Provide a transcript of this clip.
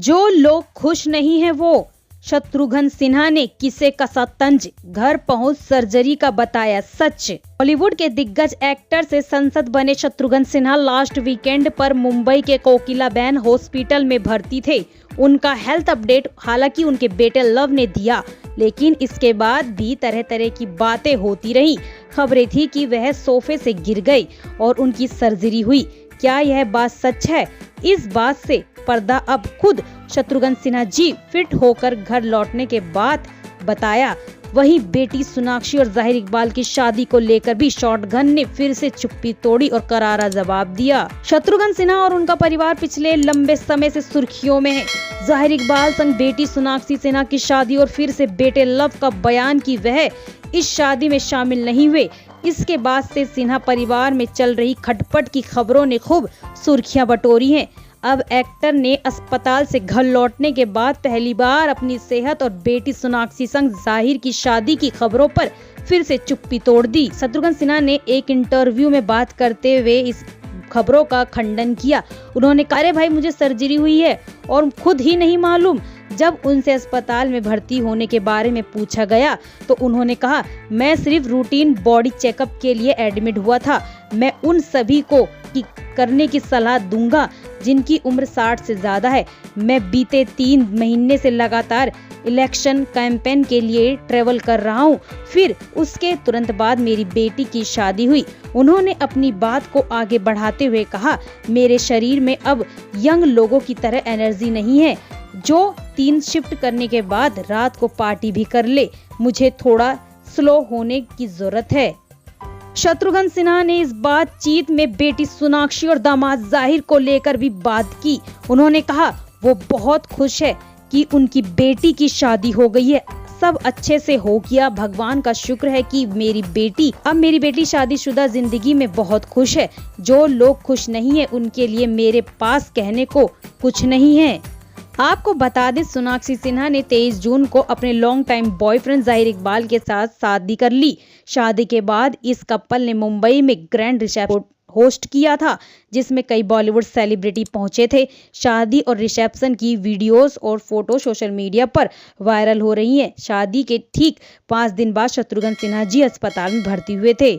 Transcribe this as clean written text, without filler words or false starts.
जो लोग खुश नहीं है वो। शत्रुघ्न सिन्हा ने किसे कसा तंज, घर पहुंच सर्जरी का बताया सच। बॉलीवुड के दिग्गज एक्टर से संसद बने शत्रुघ्न सिन्हा लास्ट वीकेंड पर मुंबई के कोकिलाबेन हॉस्पिटल में भर्ती थे। उनका हेल्थ अपडेट हालांकि उनके बेटे लव ने दिया, लेकिन इसके बाद भी तरह तरह की बातें होती रही। खबरें थी कि वह सोफे से गिर गए और उनकी सर्जरी हुई। क्या यह बात सच है? इस बात से पर्दा अब खुद शत्रुघ्न सिन्हा जी फिट होकर घर लौटने के बाद बताया। वहीं बेटी सोनाक्षी और ज़ाहिर इकबाल की शादी को लेकर भी शॉटगन ने फिर से चुप्पी तोड़ी और करारा जवाब दिया। शत्रुघ्न सिन्हा और उनका परिवार पिछले लंबे समय से सुर्खियों में है। ज़ाहिर इकबाल संग बेटी सोनाक्षी सिन्हा की शादी और फिर से बेटे लव का बयान कि वह इस शादी में शामिल नहीं हुए। इसके बाद से सिन्हा परिवार में चल रही खटपट की खबरों ने खूब सुर्खियां बटोरी हैं। अब एक्टर ने अस्पताल से घर लौटने के बाद पहली बार अपनी सेहत और बेटी सोनाक्षी संग ज़ाहिर की शादी की खबरों पर फिर से चुप्पी तोड़ दी। शत्रुघ्न सिन्हा ने एक इंटरव्यू में बात करते हुए इस खबरों का खंडन किया। उन्होंने कहा, अरे भाई मुझे सर्जरी हुई है और खुद ही नहीं मालूम। जब उनसे अस्पताल में भर्ती होने के बारे में पूछा गया तो उन्होंने कहा, मैं सिर्फ रूटीन बॉडी चेकअप के लिए एडमिट हुआ था। मैं उन सभी को करने की सलाह दूंगा जिनकी उम्र 60 से ज्यादा है। मैं बीते 3 महीने से लगातार इलेक्शन कैंपेन के लिए ट्रेवल कर रहा हूं। फिर उसके तुरंत बाद मेरी बेटी की शादी हुई। उन्होंने अपनी बात को आगे बढ़ाते हुए कहा, मेरे शरीर में अब यंग लोगों की तरह एनर्जी नहीं है जो 3 शिफ्ट करने के बाद रात को पार्टी भी कर ले। मुझे थोड़ा स्लो होने की जरूरत है। शत्रुघ्न सिन्हा ने इस बातचीत में बेटी सोनाक्षी और दामाद ज़ाहिर को लेकर भी बात की। उन्होंने कहा वो बहुत खुश है कि उनकी बेटी की शादी हो गई है। सब अच्छे से हो गया। भगवान का शुक्र है कि मेरी बेटी शादीशुदा जिंदगी में बहुत खुश है। जो लोग खुश नहीं है उनके लिए मेरे पास कहने को कुछ नहीं है। आपको बता दें, सोनाक्षी सिन्हा ने 23 जून को अपने लॉन्ग टाइम बॉयफ्रेंड ज़ाहिर इकबाल के साथ शादी कर ली। शादी के बाद इस कपल ने मुंबई में ग्रैंड रिसेप्शन होस्ट किया था, जिसमें कई बॉलीवुड सेलिब्रिटी पहुंचे थे। शादी और रिसेप्शन की वीडियोस और फोटो सोशल मीडिया पर वायरल हो रही हैं। शादी के ठीक 5 दिन बाद शत्रुघ्न सिन्हा जी अस्पताल में भर्ती हुए थे।